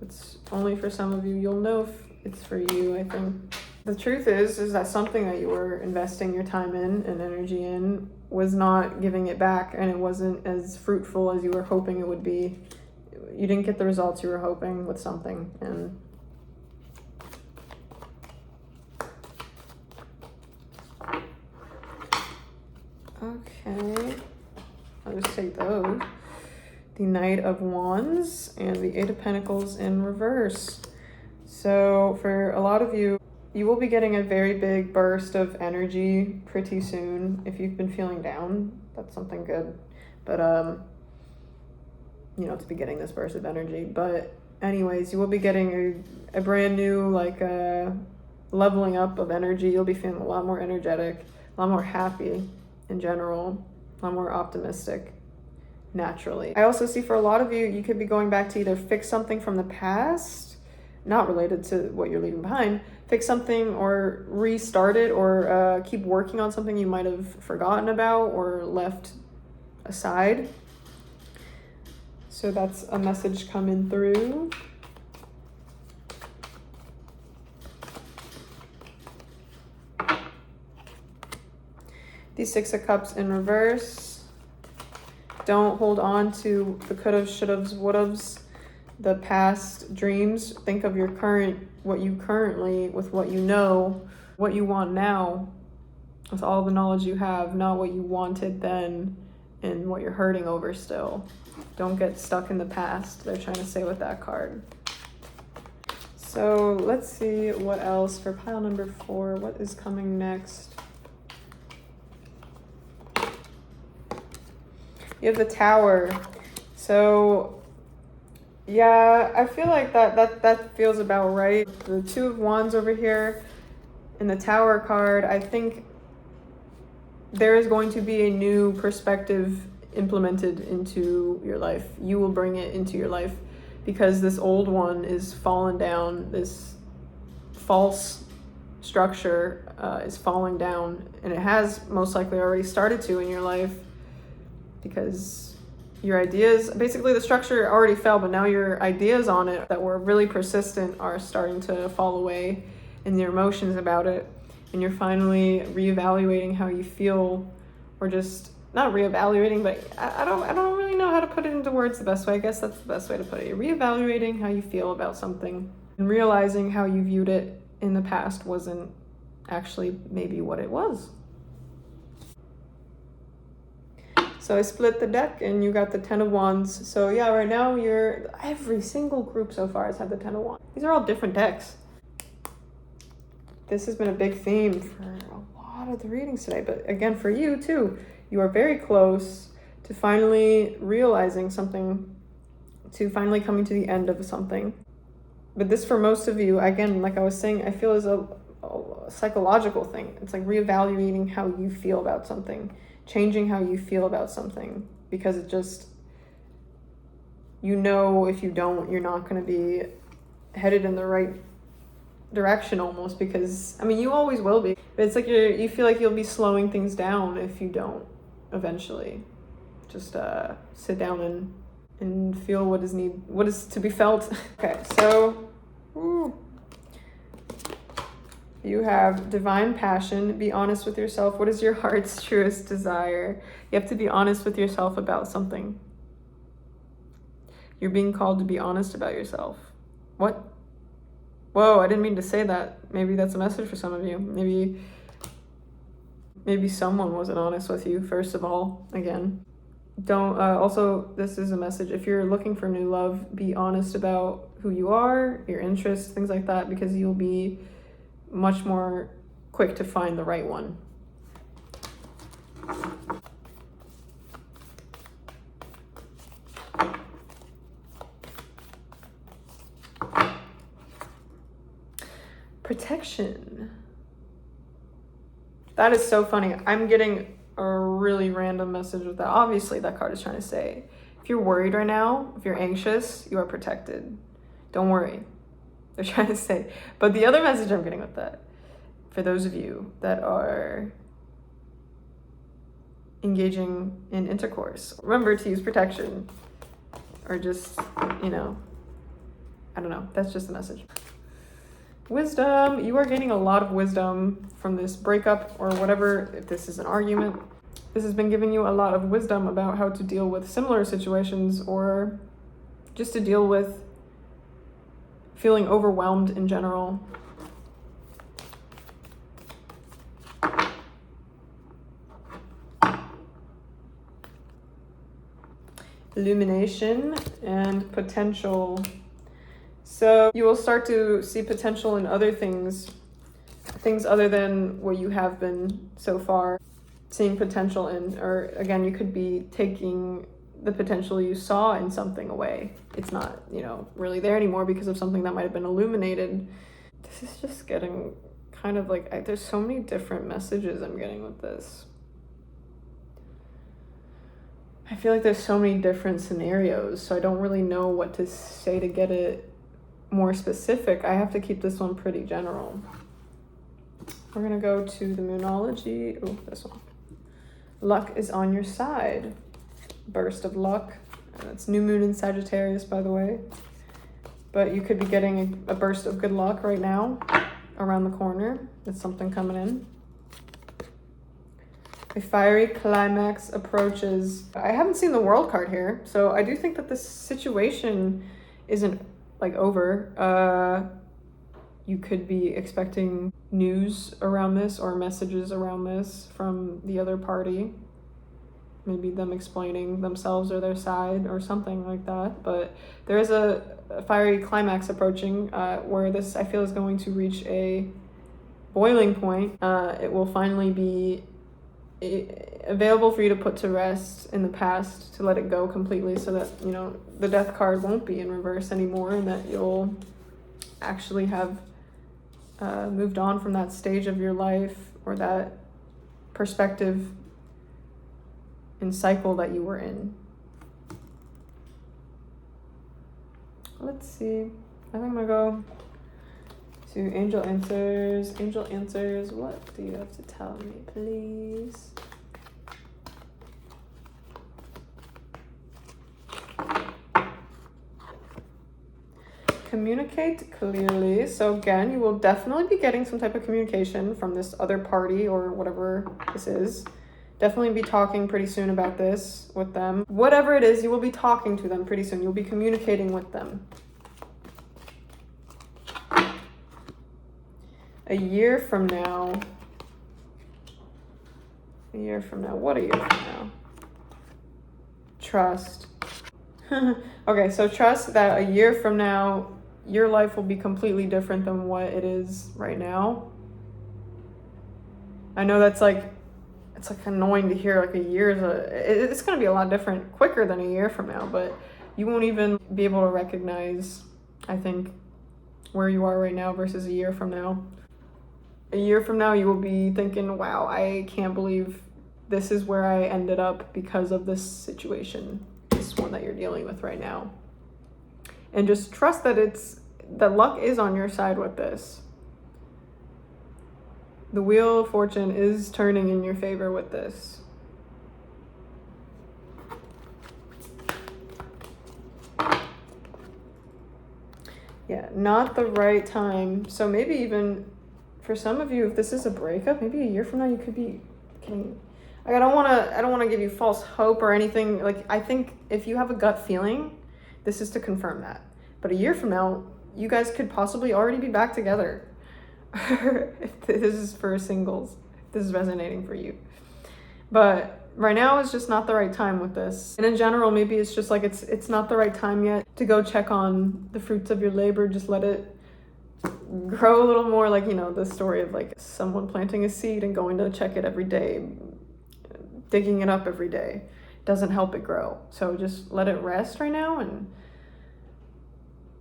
It's only for some of you. You'll know if it's for you, I think. The truth is that something that you were investing your time in and energy in was not giving it back, and it wasn't as fruitful as you were hoping it would be. You didn't get the results you were hoping with something, and okay, I'll just take those. The Knight of Wands and the Eight of Pentacles in reverse. So for a lot of you, you will be getting a very big burst of energy pretty soon. If you've been feeling down, that's something good. But you know, to be getting this burst of energy. But anyways, you will be getting a brand new, like leveling up of energy. You'll be feeling a lot more energetic, a lot more happy in general, a lot more optimistic naturally. I also see for a lot of you, you could be going back to either fix something from the past, not related to what you're leaving behind, fix something or restart it, or keep working on something you might have forgotten about or left aside. So that's a message coming through. The Six of Cups in reverse. Don't hold on to the could've, should've, would'ves, the past dreams. Think of your current, what you currently, with what you know, what you want now, with all the knowledge you have, not what you wanted then and what you're hurting over still. Don't get stuck in the past, they're trying to say with that card. So let's see what else for pile number 4. What is coming next? You have the Tower. So yeah, I feel like that feels about right. The Two of Wands over here and the Tower card, I think there is going to be a new perspective implemented into your life. You will bring it into your life because this old one is fallen down. This false structure is falling down, and it has most likely already started to in your life, because your ideas, basically the structure already fell, but now your ideas on it that were really persistent are starting to fall away, and your emotions about it, and you're finally reevaluating how you feel, or just not reevaluating, but I don't really know how to put it into words the best way. I guess that's the best way to put it. You're reevaluating how you feel about something and realizing how you viewed it in the past wasn't actually maybe what it was. So I split the deck and you got the Ten of Wands. So yeah, right now every single group so far has had the Ten of Wands. These are all different decks. This has been a big theme for a lot of the readings today, but again, for you too, you are very close to finally realizing something, to finally coming to the end of something. But this, for most of you, again, like I was saying, I feel is a psychological thing. It's like reevaluating how you feel about something, changing how you feel about something, because it just, you know, if you don't, you're not going to be headed in the right direction almost, because I mean, you always will be, but it's like you feel like you'll be slowing things down if you don't eventually just sit down and feel what is to be felt. Okay, so you have divine passion. Be honest with yourself. What is your heart's truest desire? You have to be honest with yourself about something. You're being called to be honest about yourself. What? Whoa, I didn't mean to say that. Maybe that's a message for some of you. Maybe someone wasn't honest with you, first of all, again. Don't, also, this is a message. If you're looking for new love, be honest about who you are, your interests, things like that, because you'll be much more quick to find the right one. Protection. That is so funny. I'm getting a really random message with that. Obviously, that card is trying to say, if you're worried right now, if you're anxious, you are protected. Don't worry. They're trying to say. But the other message I'm getting with that, for those of you that are engaging in intercourse, remember to use protection. Or just, I don't know. That's just a message. Wisdom. You are gaining a lot of wisdom from this breakup or whatever. If this is an argument, this has been giving you a lot of wisdom about how to deal with similar situations, or just to deal with feeling overwhelmed in general. Illumination and potential. So you will start to see potential in other things other than what you have been so far seeing potential in. Or again, you could be taking the potential you saw in something away. It's not, really there anymore because of something that might have been illuminated. This is just getting kind of like, there's so many different messages I'm getting with this. I feel like there's so many different scenarios, so I don't really know what to say to get it more specific. I have to keep this one pretty general. We're gonna go to the Moonology. Oh, this one. Luck is on your side. Burst of luck. It's new moon in Sagittarius, by the way. But you could be getting a burst of good luck right now, around the corner. There's something coming in. A fiery climax approaches. I haven't seen the World card here, so I do think that this situation isn't over. You could be expecting news around this or messages around this from the other party. Maybe them explaining themselves or their side or something like that. But there is a fiery climax approaching where this, I feel, is going to reach a boiling point. It will finally be available for you to put to rest in the past, to let it go completely, so that the death card won't be in reverse anymore, and that you'll actually have moved on from that stage of your life or that perspective and cycle that you were in. Let's see. I think I'm gonna go to Angel Answers. Angel Answers, what do you have to tell me, please? Communicate clearly. So again, you will definitely be getting some type of communication from this other party or whatever this is. Definitely be talking pretty soon about this with them. Whatever it is, you will be talking to them pretty soon. You'll be communicating with them. A year from now. What a year from now? Trust. Okay, so trust that a year from now, your life will be completely different than what it is right now. I know that's it's annoying to hear, a year it's going to be a lot different quicker than a year from now, but you won't even be able to recognize, I think, where you are right now versus a year from now. A year from now, you will be thinking, wow, I can't believe this is where I ended up because of this situation, this one that you're dealing with right now. And just trust that luck is on your side with this. The wheel of fortune is turning in your favor with this. Yeah, not the right time. So maybe even for some of you, if this is a breakup, maybe a year from now you could be getting, I don't want to give you false hope or anything. I think if you have a gut feeling This is to confirm that. But a year from now, you guys could possibly already be back together. If this is for singles, if this is resonating for you. But right now is just not the right time with this. And in general, maybe it's just like it's not the right time yet to go check on the fruits of your labor. Just let it grow a little more, like, you know, the story of like someone planting a seed and going to check it every day, digging it up every day doesn't help it grow. So just let it rest right now. And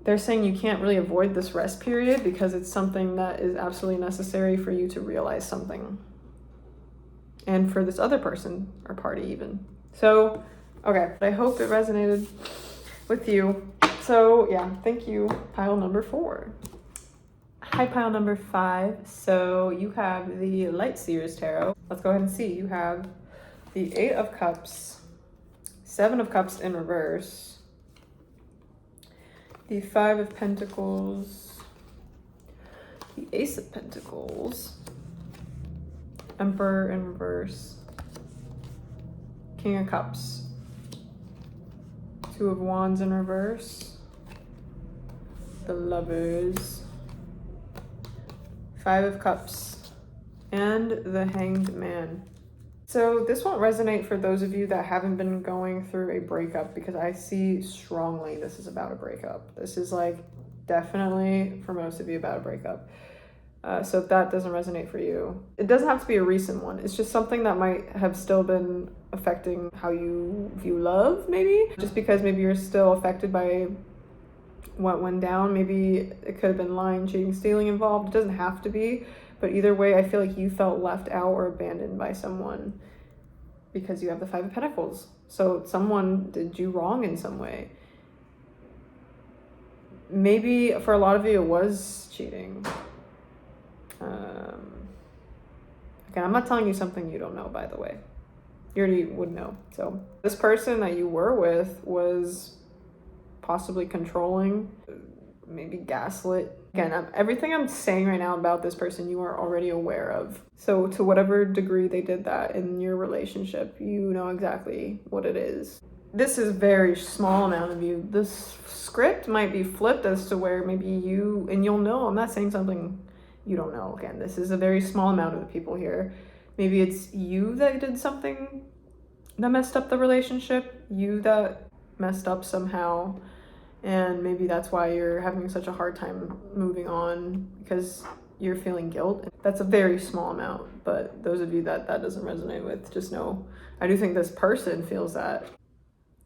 they're saying you can't really avoid this rest period because it's something that is absolutely necessary for you to realize something. And for this other person or party even. So, okay, I hope it resonated with you. So yeah, thank you, pile number 4. Hi, pile number 5. So you have the Light Seers Tarot. Let's go ahead and see. You have the 8 of Cups, 7 of Cups in reverse, the 5 of Pentacles, the Ace of Pentacles, Emperor in reverse, King of Cups, 2 of Wands in reverse, the Lovers, 5 of Cups, and the Hanged Man. So this won't resonate for those of you that haven't been going through a breakup, because I see strongly this is about a breakup. This is like definitely for most of you about a breakup. So if that doesn't resonate for you, it doesn't have to be a recent one. It's just something that might have still been affecting how you view love, maybe. Just because maybe you're still affected by what went down. Maybe it could have been lying, cheating, stealing involved. It doesn't have to be. But either way, I feel like you felt left out or abandoned by someone because you have the 5 of Pentacles. So someone did you wrong in some way. Maybe for a lot of you, it was cheating. Again, I'm not telling you something you don't know, by the way. You already would know. So this person that you were with was possibly controlling, maybe gaslit. Again, everything I'm saying right now about this person, you are already aware of. So to whatever degree they did that in your relationship, you know exactly what it is. This is a very small amount of you. This script might be flipped as to where maybe you, and you'll know, I'm not saying something you don't know. Again, this is a very small amount of the people here. Maybe it's you that did something that messed up the relationship, you that messed up somehow. And maybe that's why you're having such a hard time moving on, because you're feeling guilt. That's a very small amount, but those of you that doesn't resonate with, just know, I do think this person feels that.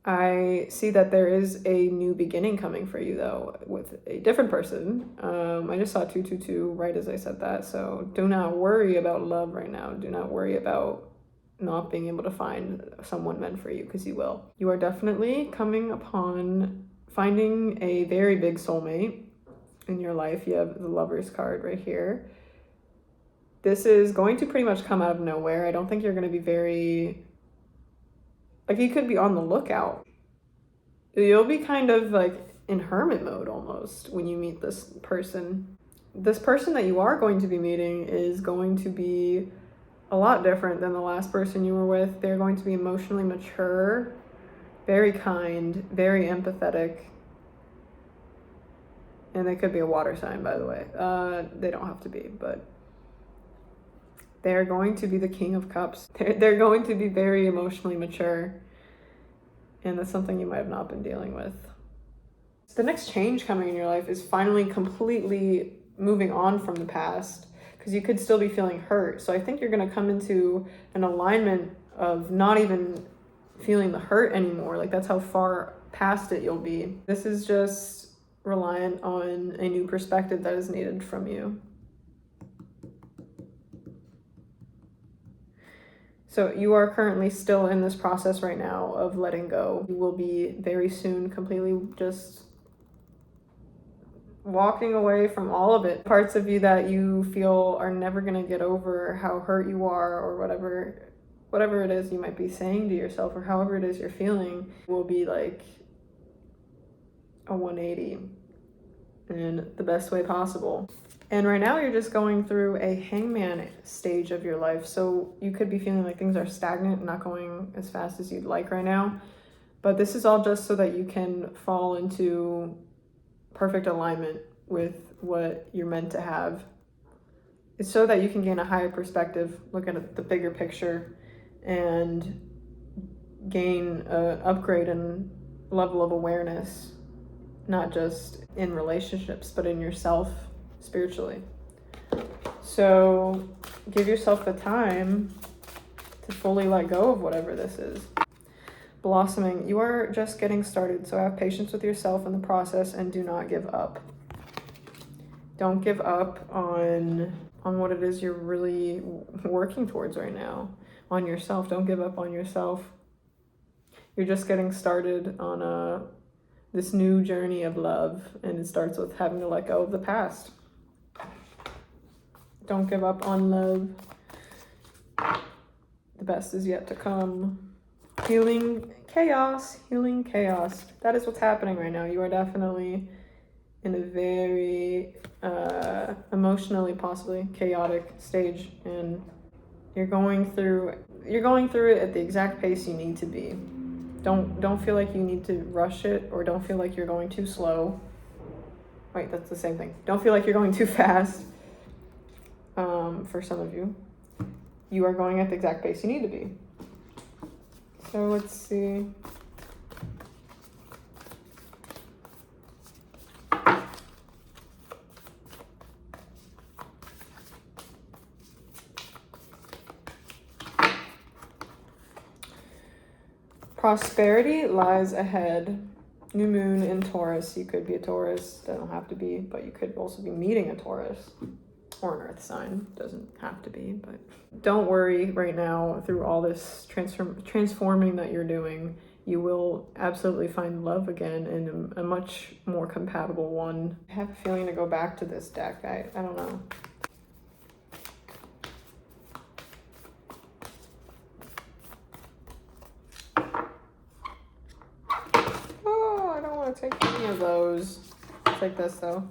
I see that there is a new beginning coming for you, though, with a different person. I just saw 222 right as I said that, so do not worry about love right now. Do not worry about not being able to find someone meant for you, because you will. You are definitely coming upon finding a very big soulmate in your life. You have the Lovers card right here. This is going to pretty much come out of nowhere. I don't think you're going to be very... Like, you could be on the lookout. You'll be kind of like in hermit mode almost when you meet this person. This person that you are going to be meeting is going to be a lot different than the last person you were with. They're going to be emotionally mature, very kind, very empathetic. And they could be a water sign, by the way. They don't have to be, but they're going to be the King of Cups. They're going to be very emotionally mature. And that's something you might have not been dealing with. The next change coming in your life is finally completely moving on from the past, because you could still be feeling hurt. So I think you're going to come into an alignment of not even feeling the hurt anymore. Like, that's how far past it you'll be. This is just reliant on a new perspective that is needed from you. So you are currently still in this process right now of letting go. You will be very soon completely just walking away from all of it. Parts of you that you feel are never going to get over how hurt you are, or whatever it is you might be saying to yourself, or however it is you're feeling, will be like a 180 in the best way possible. And right now you're just going through a hangman stage of your life. So you could be feeling like things are stagnant and not going as fast as you'd like right now. But this is all just so that you can fall into perfect alignment with what you're meant to have. It's so that you can gain a higher perspective, look at the bigger picture, and gain an upgrade in level of awareness, not just in relationships, but in yourself spiritually. So give yourself the time to fully let go of whatever this is. Blossoming, you are just getting started, so have patience with yourself in the process and do not give up. Don't give up on what it is you're really working towards right now, on yourself. Don't give up on yourself. You're just getting started on this new journey of love, and it starts with having to let go of the past. Don't give up on love. The best is yet to come. Healing chaos. That is what's happening right now. You are definitely in a very emotionally, possibly chaotic stage, and you're going through it at the exact pace you need to be. Don't feel like you need to rush it, or don't feel like you're going too slow. Wait, that's the same thing. Don't feel like you're going too fast. For some of you, you are going at the exact pace you need to be. So let's see. Prosperity lies ahead. New moon in Taurus. You could be a Taurus. Doesn't have to be, but you could also be meeting a Taurus. Or an earth sign. Doesn't have to be, but don't worry right now. Through all this transforming that you're doing, you will absolutely find love again, and a much more compatible one. I have a feeling to go back to this deck. I don't know. Oh, I don't want to take any of those. I'll take this though.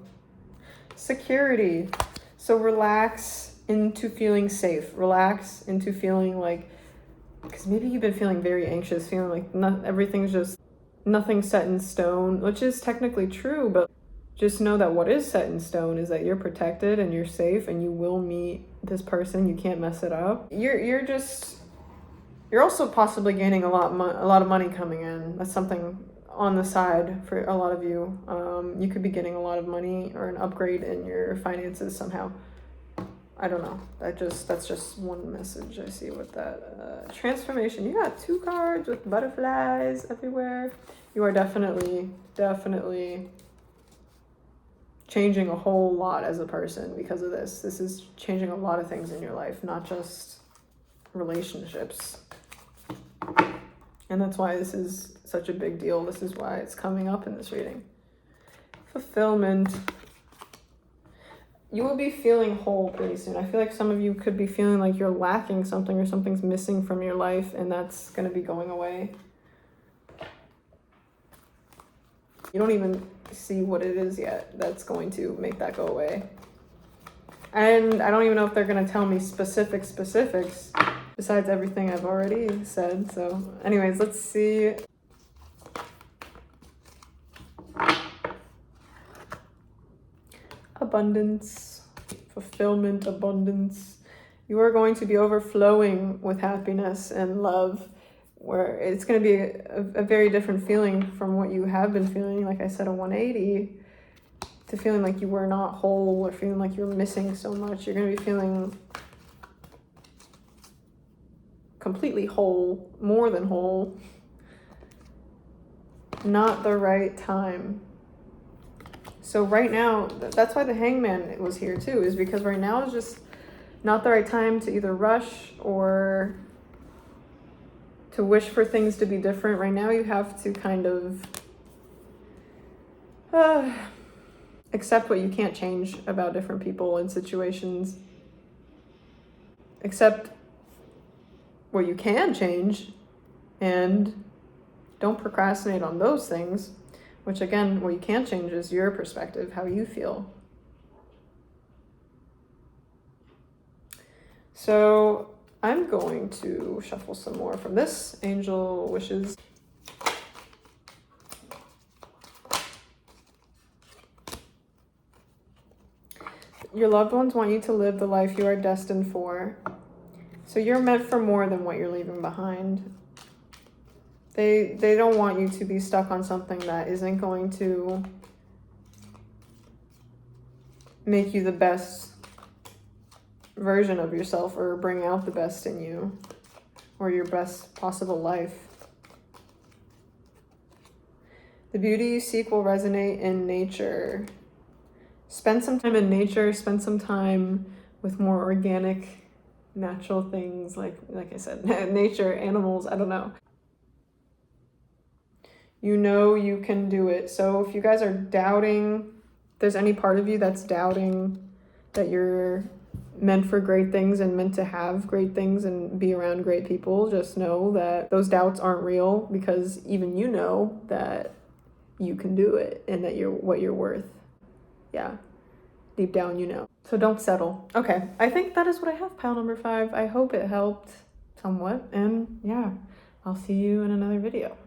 Security. So relax into feeling safe. Relax into feeling like, because maybe you've been feeling very anxious, feeling like everything's just, nothing's set in stone, which is technically true, but just know that what is set in stone is that you're protected and you're safe, and you will meet this person. You can't mess it up. You're also possibly gaining a lot of money coming in. That's something on the side for a lot of you. You could be getting a lot of money or an upgrade in your finances somehow. I don't know. That's just one message I see with that. Transformation. You got 2 cards with butterflies everywhere. You are definitely changing a whole lot as a person because of this. This is changing a lot of things in your life, not just relationships. And that's why this is such a big deal. This is why it's coming up in this reading. Fulfillment. You will be feeling whole pretty soon. I feel like some of you could be feeling like you're lacking something, or something's missing from your life, and that's going to be going away. You don't even see what it is yet that's going to make that go away. And I don't even know if they're going to tell me specifics besides everything I've already said. So anyways, let's see. Abundance, fulfillment, abundance. You are going to be overflowing with happiness and love, where it's going to be a very different feeling from what you have been feeling. Like I said, a 180 to feeling like you were not whole, or feeling like you're missing so much. You're going to be feeling completely whole, more than whole. Not the right time. So right now, that's why the Hangman was here too, is because right now is just not the right time to either rush or to wish for things to be different. Right now you have to kind of accept what you can't change about different people and situations. Accept what you can change, and don't procrastinate on those things. Which again, what you can't change is your perspective, how you feel. So I'm going to shuffle some more from this Angel Wishes. Your loved ones want you to live the life you are destined for. So you're meant for more than what you're leaving behind. They don't want you to be stuck on something that isn't going to make you the best version of yourself or bring out the best in you or your best possible life. The beauty you seek will resonate in nature. Spend some time in nature, spend some time with more organic, natural things like I said, nature, animals, I don't know. You know you can do it. So if you guys are doubting, if there's any part of you that's doubting that you're meant for great things and meant to have great things and be around great people, just know that those doubts aren't real, because even you know that you can do it and that you're what you're worth. Yeah, deep down you know. So don't settle. Okay, I think that is what I have, pile number 5. I hope it helped somewhat, and yeah, I'll see you in another video.